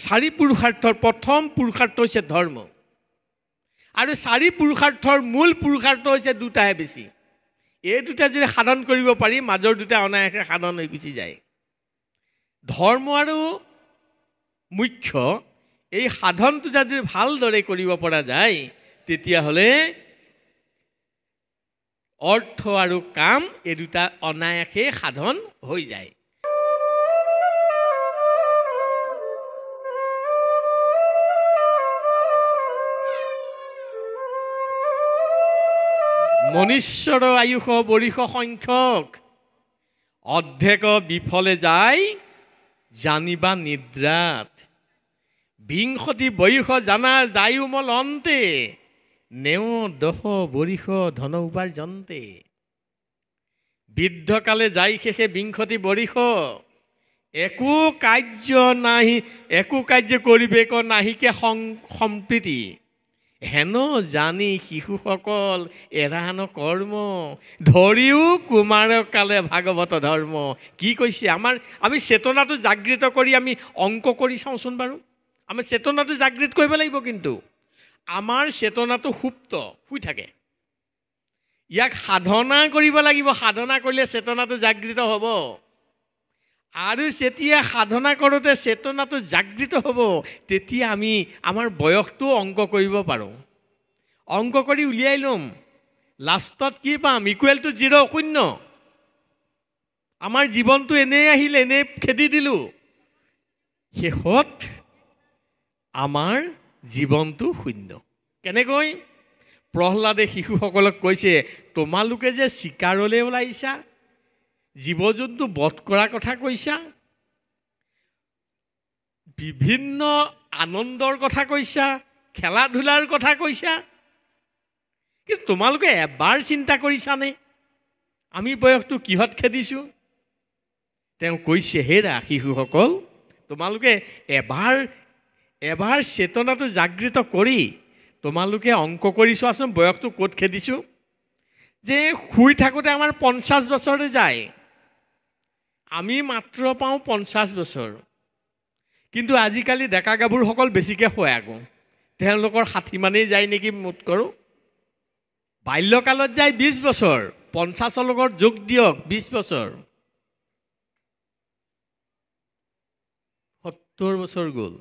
চাৰি পুৰুষাৰ্থৰ প্ৰথম পুৰুষাৰ্থ হৈছে ধৰ্ম আৰু চাৰি পুৰুষাৰ্থৰ মূল পুৰুষাৰ্থ হৈছে দুটাহে বেছি এই দুটা যদি সাধন কৰিব পাৰি মাজৰ দুটা অনায়াসে সাধন হৈ গুচি যায় ধৰ্ম আৰু মুখ্য এই সাধনটো যদি ভালদৰে কৰিব পৰা যায় তেতিয়াহ'লে অৰ্থ আৰু কাম এই দুটা অনায়াসে সাধন হৈ যায় মনুষ্যৰ আয়ুষ বৰিষ সংখ্যক অৰ্ধেক বিফলে যায় জানিবা নিদ্ৰাত বিংশতি বয়স জানা যায়ুমল অন্তে নেও দহ বৰিষ ধন উপাৰ্জন্তে বৃদ্ধকালে যাই শেষে বিংশতি বৰিষ একো কাৰ্য কৰিবেক নাহিকে সম্প্ৰীতি হেন জানি শিশুসকল এৰান কৰ্ম ধৰিও কুমাৰ কালে ভাগৱত ধৰ্ম কি কৈছে আমি চেতনাটো জাগৃত কৰি আমি অংক কৰি চাওঁচোন বাৰু আমি চেতনাটো জাগৃত কৰিব লাগিব কিন্তু আমাৰ চেতনাটো সুপ্ত শুই থাকে ইয়াক সাধনা কৰিব লাগিব সাধনা কৰিলে চেতনাটো জাগৃত হ'ব আৰু যেতিয়া সাধনা কৰোঁতে চেতনাটো জাগৃত হ'ব তেতিয়া আমি আমাৰ বয়সটো অংক কৰিব পাৰোঁ অংক কৰি উলিয়াই ল'ম লাষ্টত কি পাম ইকুৱেল টু 0 শূন্য আমাৰ জীৱনটো এনেই আহিল এনেই খেদি দিলোঁ শেষত আমাৰ জীৱনটো শূন্য কেনেকৈ প্ৰহ্লাদে শিশুসকলক কৈছে তোমালোকে যে চিকাৰলৈ ওলাইছা জীৱ জন্তু বধ কৰাৰ কথা কৈছা বিভিন্ন আনন্দৰ কথা কৈছা খেলা ধূলাৰ কথা কৈছা কিন্তু তোমালোকে এবাৰ চিন্তা কৰিছানে আমি বয়সটো কিহত খেদিছোঁ তেওঁ কৈছে হেৰা শিশুসকল তোমালোকে এবাৰ চেতনাটো জাগৃত কৰি তোমালোকে অংক কৰি চোৱাচোন বয়সটো ক'ত খেদিছোঁ যে শুই থাকোঁতে আমাৰ 50 বছৰে যায় আমি মাত্ৰ পাওঁ 50 বছৰ কিন্তু আজিকালি ডেকা গাভৰুসকল বেছিকৈ শুৱে আকৌ তেওঁলোকৰ 60 মানেই যায় নেকি মুঠ কৰোঁ বাল্যকালত যায় 20 বছৰ 50ৰ লগত যোগ দিয়ক 20 বছৰ 70 বছৰ গ'ল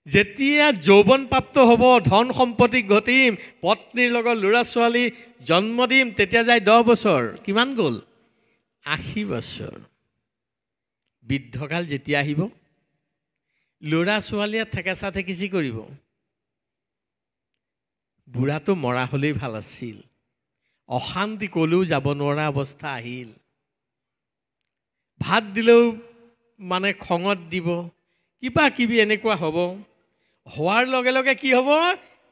যেতিয়া যৌৱনপ্ৰাপ্ত হ'ব ধন সম্পত্তি ঘটিম পত্নীৰ লগত ল'ৰা ছোৱালী জন্ম দিম তেতিয়া যায় 10 বছৰ কিমান গ'ল 80 বছৰ বৃদ্ধকাল যেতিয়া আহিব ল'ৰা ছোৱালীয়ে থেকেচা থেকিচি কৰিব বুঢ়াটো মৰা হ'লেই ভাল আছিল অশান্তি ক'লেও যাব নোৱাৰা অৱস্থা আহিল ভাত দিলেও মানে খঙত দিব কিবা কিবি এনেকুৱা হ'ব হোৱাৰ লগে লগে কি হ'ব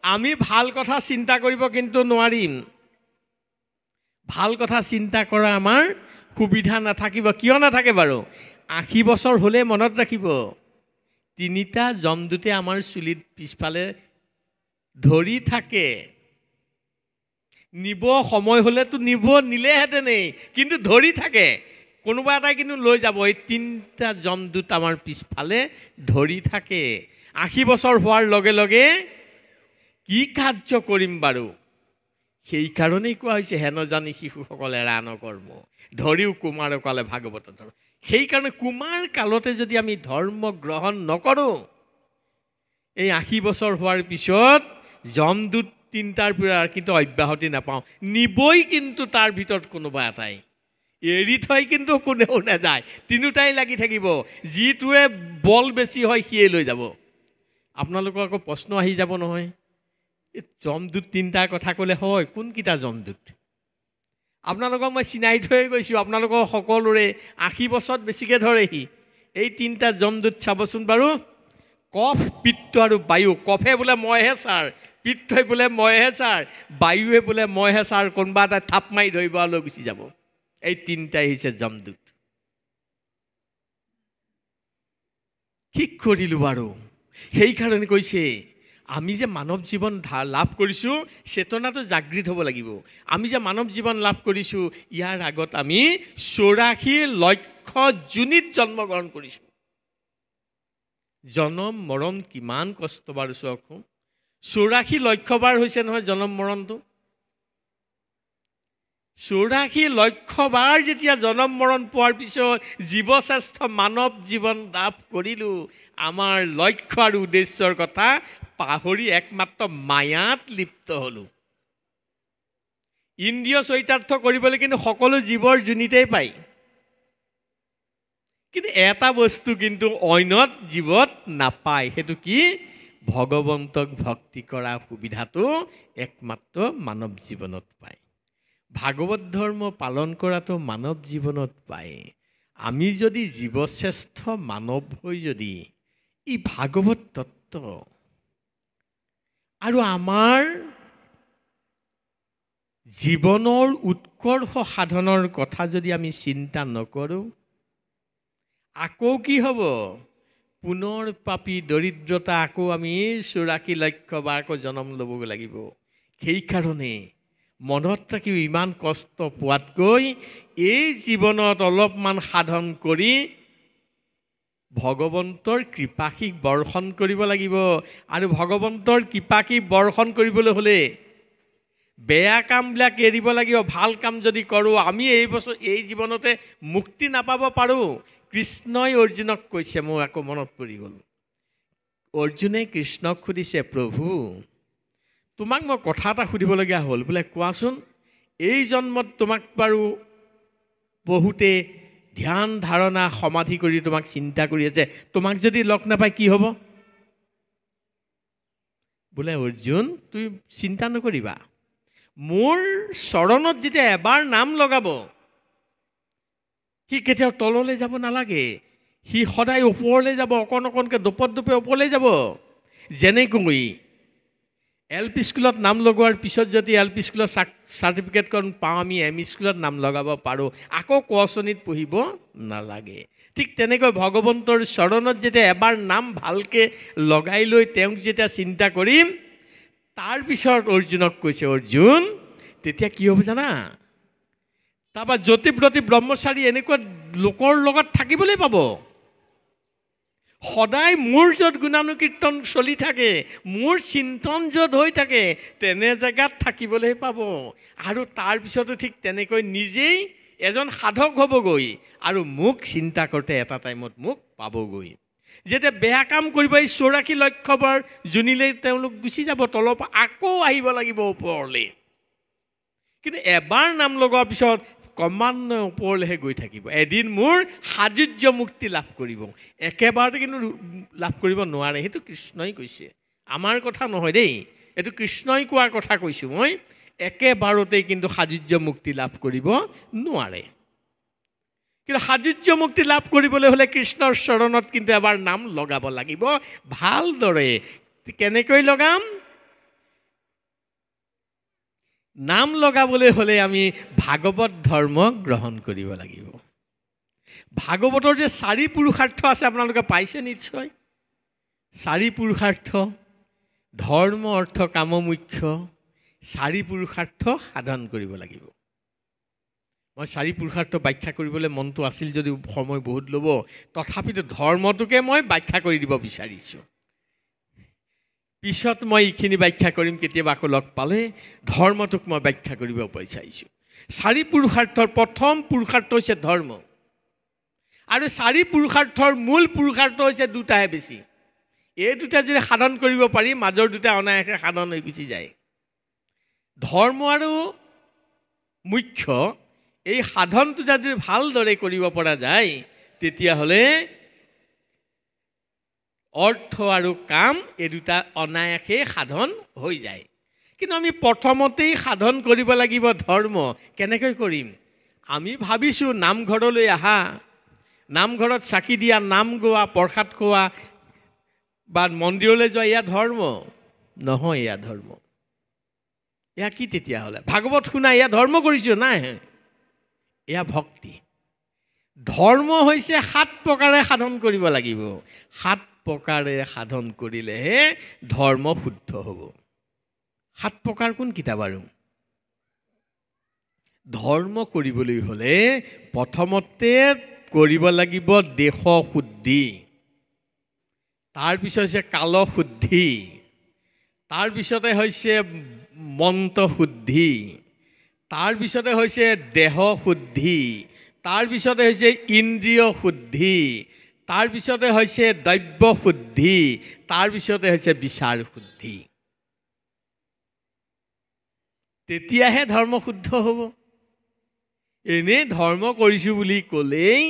আমি ভাল কথা চিন্তা কৰিব কিন্তু নোৱাৰিম ভাল কথা চিন্তা কৰা আমাৰ সুবিধা নাথাকিব কিয় নাথাকে বাৰু 80 বছৰ হ'লে মনত ৰাখিব তিনিটা জমদূতে আমাৰ চুলিত পিছফালে ধৰি থাকে নিব সময় হ'লেতো নিলেহেঁতেনেই কিন্তু ধৰি থাকে কোনোবা এটাই কিন্তু লৈ যাব এই তিনিটা জমদূত আমাৰ পিছফালে ধৰি থাকে 80 বছৰ হোৱাৰ লগে লগে কি কাৰ্য কৰিম বাৰু সেইকাৰণেই কোৱা হৈছে হেন জানি শিশুসকলে এৰান কৰ্ম ধৰিও কুমাৰ কালে ভাগৱত ধৰ্ম সেইকাৰণে কুমাৰ কালতে যদি আমি ধৰ্ম গ্ৰহণ নকৰোঁ এই 80 বছৰ হোৱাৰ পিছত জমদূত তিনিটাৰ পৰা কিন্তু অব্যাহতি নাপাওঁ নিবই কিন্তু তাৰ ভিতৰত কোনোবা এটাই এৰি থৈ কিন্তু কোনেও নাযায় তিনিটাই লাগি থাকিব যিটোৱে বল বেছি হয় সিয়ে লৈ যাব আপোনালোকৰ আকৌ প্ৰশ্ন আহি যাব নহয় এই জমদূত তিনিটাৰ কথা ক'লে হয় কোনকেইটা জমদূত আপোনালোকক মই চিনাই থৈ গৈছোঁ আপোনালোকৰ সকলোৰে 80 বছৰত বেছিকৈ ধৰেহি এই তিনিটা জমদূত চাবচোন বাৰু কফ পিত্ত আৰু বায়ু কফে বোলে মইহে ছাৰ পিত্তই বোলে মইহে ছাৰ বায়ুৱে বোলে মইহে ছাৰ কোনোবা এটা থাপ মাৰি ধৰিব আৰু লৈ গুচি যাব এই তিনিটাই হৈছে জমদূত কি কৰিলোঁ বাৰু সেইকাৰণে কৈছে আমি যে মানৱ জীৱন লাভ কৰিছোঁ চেতনাটো জাগৃত হ'ব লাগিব আমি যে মানৱ জীৱন লাভ কৰিছোঁ ইয়াৰ আগত আমি 84 লক্ষ যোনিত জন্মগ্ৰহণ কৰিছোঁ জনম মৰণ কিমান কষ্ট বাৰু চাওকচোন। 84 লক্ষ বাৰ হৈছে নহয় জনম মৰণটো। 84 লক্ষ বাৰ যেতিয়া জনম মৰণ পোৱাৰ পিছত জীৱশ্ৰেষ্ঠ মানৱ জীৱন লাভ কৰিলোঁ, আমাৰ লক্ষ্য আৰু উদ্দেশ্যৰ কথা পাহৰি একমাত্ৰ মায়াত লিপ্ত হ'লোঁ। ইন্দ্ৰিয় চৰিতাৰ্থ কৰিবলৈ কিন্তু সকলো জীৱৰ যোনিতেই পায়, কিন্তু এটা বস্তু কিন্তু অন্যত জীৱত নাপায়। সেইটো কি? ভগৱন্তক ভক্তি কৰা সুবিধাটো একমাত্ৰ মানৱ জীৱনত পায়। ভাগৱত ধৰ্ম পালন কৰাটো মানৱ জীৱনত পায়। আমি যদি জীৱশ্ৰেষ্ঠ মানৱ হৈ যদি ই ভাগৱত তত্ত্ব আৰু আমাৰ জীৱনৰ উৎকৰ্ষ সাধনৰ কথা যদি আমি চিন্তা নকৰোঁ, আকৌ কি হ'ব? পুনৰ পাপী দৰিদ্ৰতা আকৌ আমি 84 লক্ষ বাৰ আকৌ জন্ম ল'ব লাগিব। সেইকাৰণে মনত ৰাখিও ইমান কষ্ট পোৱাতকৈ এই জীৱনত অলপমান সাধন কৰি ভগৱন্তৰ কৃপাশীষ বৰ্ষণ কৰিব লাগিব। আৰু ভগৱন্তৰ কৃপাশীষ বৰ্ষণ কৰিবলৈ হ'লে বেয়া কামবিলাক এৰিব লাগিব। ভাল কাম যদি কৰোঁ আমি এই জীৱনতে মুক্তি নাপাব পাৰোঁ। কৃষ্ণই অৰ্জুনক কৈছে, মোৰ আকৌ মনত পৰি গ'ল। অৰ্জুনে কৃষ্ণক সুধিছে, প্ৰভু তোমাক মই কথা এটা সুধিবলগীয়া হ'ল। বোলে কোৱাচোন, এই জন্মত তোমাক বাৰু বহুতে ধ্যান ধাৰণা সমাধি কৰি তোমাক চিন্তা কৰি আছে, তোমাক যদি লগ নাপায় কি হ'ব? বোলে অৰ্জুন তুমি চিন্তা নকৰিবা, মোৰ চৰণত যেতিয়া এবাৰ নাম লগাব সি কেতিয়াও তললৈ যাব নালাগে, সি সদায় ওপৰলৈ যাব, অকণ অকণকৈ দোপত দোপে ওপৰলৈ যাব। যেনেকৈ LP স্কুলত নাম লগোৱাৰ পিছত যদি LP স্কুলৰ চাৰ্টিফিকেটখন পাওঁ, আমি ME স্কুলত নাম লগাব পাৰোঁ, আকৌ ক শ্ৰেণীত পঢ়িব নালাগে। ঠিক তেনেকৈ ভগৱন্তৰ চৰণত যেতিয়া এবাৰ নাম ভালকৈ লগাই লৈ তেওঁক যেতিয়া চিন্তা কৰিম, তাৰপিছত অৰ্জুনক কৈছে, অৰ্জুন তেতিয়া কি হ'ব জানা? তাৰপৰা জ্যোতিব্ৰতী ব্ৰহ্মচাৰী এনেকুৱা লোকৰ লগত থাকিবলৈ পাব। সদায় মোৰ য'ত গুণানুকীৰ্তন চলি থাকে, মোৰ চিন্তন য'ত হৈ থাকে, তেনে জেগাত থাকিবলৈ পাব। আৰু তাৰপিছতো ঠিক তেনেকৈ নিজেই এজন সাধক হ'বগৈ আৰু মোক চিন্তা কৰোঁতে এটা টাইমত মোক পাবগৈ। যেতিয়া বেয়া কাম কৰিব এই 84 লক্ষ বাৰ যোনিলৈ তেওঁলোক গুচি যাব, তলৰ পৰা আকৌ আহিব লাগিব ওপৰলৈ। কিন্তু এবাৰ নাম লগোৱাৰ পিছত ক্ৰমান্বয়ে ওপৰলৈহে গৈ থাকিব। এদিন মোৰ সাযুজ্য মুক্তি লাভ কৰিব। একেবাৰতে কিন্তু লাভ কৰিব নোৱাৰে। সেইটো কৃষ্ণই কৈছে, আমাৰ কথা নহয় দেই, এইটো কৃষ্ণই কোৱাৰ কথা কৈছোঁ মই। একেবাৰতেই কিন্তু সাযুজ্য মুক্তি লাভ কৰিব নোৱাৰে। কিন্তু সাযুজ্য মুক্তি লাভ কৰিবলৈ হ'লে কৃষ্ণৰ চৰণত কিন্তু এবাৰ নাম লগাব লাগিব ভালদৰে। কেনেকৈ লগাম? নাম লগাবলৈ হ'লে আমি ভাগৱত ধৰ্ম গ্ৰহণ কৰিব লাগিব। ভাগৱতৰ যে 4 পুৰুষাৰ্থ আছে আপোনালোকে পাইছে নিশ্চয়। 4 পুৰুষাৰ্থ, ধৰ্ম অৰ্থ কাম মুখ্য, 4 পুৰুষাৰ্থ সাধন কৰিব লাগিব। মই 4 পুৰুষাৰ্থ ব্যাখ্যা কৰিবলৈ মনটো আছিল যদিও সময় বহুত ল'ব, তথাপিতো ধৰ্মটোকে মই ব্যাখ্যা কৰি দিব বিচাৰিছোঁ। পিছত মই এইখিনি ব্যাখ্যা কৰিম, কেতিয়াবা আকৌ লগ পালে ধৰ্মটোক মই ব্যাখ্যা কৰিব বিচাৰিছোঁ। 4 পুৰুষাৰ্থৰ প্ৰথম পুৰুষাৰ্থ হৈছে ধৰ্ম। আৰু 4 পুৰুষাৰ্থৰ মূল পুৰুষাৰ্থ হৈছে দুটাহে বেছি। এই দুটা যদি সাধন কৰিব পাৰি, মাজৰ দুটা অনায়াসে সাধন হৈ গুচি যায়। ধৰ্ম আৰু মুখ্য এই সাধনটো যদি ভালদৰে কৰিব পৰা যায়, তেতিয়াহ'লে অৰ্থ আৰু কাম এই দুটা অনায়াসে সাধন হৈ যায়। কিন্তু আমি প্ৰথমতেই সাধন কৰিব লাগিব ধৰ্ম। কেনেকৈ কৰিম? আমি ভাবিছোঁ নামঘৰলৈ আহা, নামঘৰত চাকি দিয়া, নাম গোৱা, প্ৰসাদ খোৱা বা মন্দিৰলৈ যোৱা, এয়া ধৰ্ম নহয়। এয়া ধৰ্ম, এয়া কি তেতিয়াহ'লে? ভাগৱত শুনা এয়া ধৰ্ম কৰিছোঁ? নাই, এয়া ভক্তি। ধৰ্ম হৈছে 7 প্ৰকাৰে সাধন কৰিব লাগিব। 7 প্ৰকাৰে সাধন কৰিলেহে ধৰ্ম শুদ্ধ হ'ব। 7 প্ৰকাৰ কোনকেইটা বাৰু? ধৰ্ম কৰিবলৈ হ'লে প্ৰথমতে কৰিব লাগিব দেশ শুদ্ধি। তাৰপিছত হৈছে কালশুদ্ধি, তাৰপিছতে হৈছে মন্ত্ৰ শুদ্ধি, তাৰপিছতে হৈছে দেহ শুদ্ধি, তাৰপিছতে হৈছে ইন্দ্ৰিয় শুদ্ধি, তাৰপিছতে হৈছে দ্ৰব্য শুদ্ধি, তাৰপিছতে হৈছে বিচাৰ শুদ্ধি। তেতিয়াহে ধৰ্ম শুদ্ধ হ'ব। এনেই ধৰ্ম কৰিছোঁ বুলি ক'লেই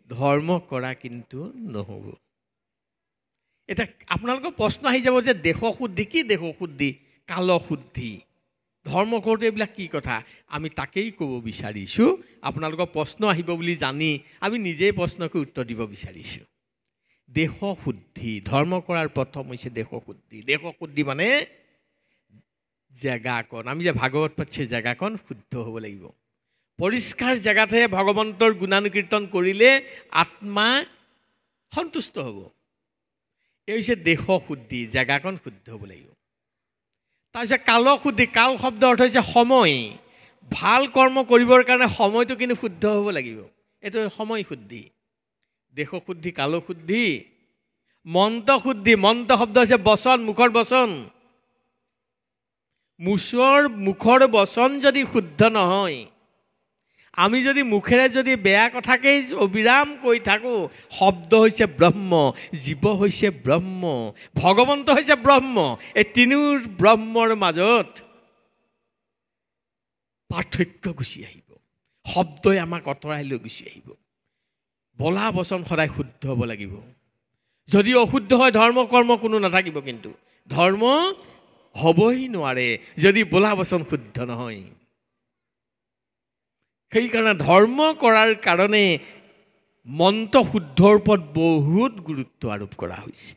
ধৰ্ম কৰা কিন্তু নহ'ব। এতিয়া আপোনালোকৰ প্ৰশ্ন আহি যাব যে দেশ শুদ্ধি কি, দেশ শুদ্ধি, কাল শুদ্ধি, ধৰ্ম কৰোঁতে এইবিলাক কি কথা? আমি তাকেই ক'ব বিচাৰিছোঁ। আপোনালোকৰ প্ৰশ্ন আহিব বুলি জানি আমি নিজেই প্ৰশ্নকে উত্তৰ দিব বিচাৰিছোঁ। দেশ শুদ্ধি, ধৰ্ম কৰাৰ প্ৰথম হৈছে দেশ শুদ্ধি। দেশ শুদ্ধি মানে জেগাকণ, আমি যে ভাগৱত পাতিছোঁ, জেগাকণ শুদ্ধ হ'ব লাগিব। পৰিষ্কাৰ জেগাতহে ভগৱন্তৰ গুণানুকীৰ্তন কৰিলে আত্মা সন্তুষ্ট হ'ব। এই হৈছে দেশ শুদ্ধি, জেগাকণ শুদ্ধ হ'ব লাগিব। তাৰপিছত কাল শুদ্ধি, কাল শব্দ অৰ্থ হৈছে সময়। ভাল কৰ্ম কৰিবৰ কাৰণে সময়টো কিন্তু শুদ্ধ হ'ব লাগিব, এইটো সময় শুদ্ধি। দেশ শুদ্ধি, কাল শুদ্ধি, মন্ত্ৰ শুদ্ধি, মন্ত্ৰ শব্দ হৈছে বচন, মুখৰ বচন। মুখৰ বচন যদি শুদ্ধ নহয়, আমি যদি মুখেৰে যদি বেয়া কথাকেই অবিৰাম কৈ থাকোঁ, শব্দ হৈছে ব্ৰহ্ম, জীৱ হৈছে ব্ৰহ্ম, ভগৱন্ত হৈছে ব্ৰহ্ম, এই তিনিও ব্ৰহ্মৰ মাজত পাৰ্থক্য গুচি আহিব। শব্দই আমাক আঁতৰাই লৈ গুচি আহিব। বলা বচন সদায় শুদ্ধ হ'ব লাগিব। যদি অশুদ্ধ হয় ধৰ্ম কৰ্ম কোনো নাথাকিব, কিন্তু ধৰ্ম হ'বই নোৱাৰে যদি বলা বচন শুদ্ধ নহয়। সেইকাৰণে ধৰ্ম কৰাৰ কাৰণে মন্ত্ৰ শুদ্ধৰ ওপৰত বহুত গুৰুত্ব আৰোপ কৰা হৈছে।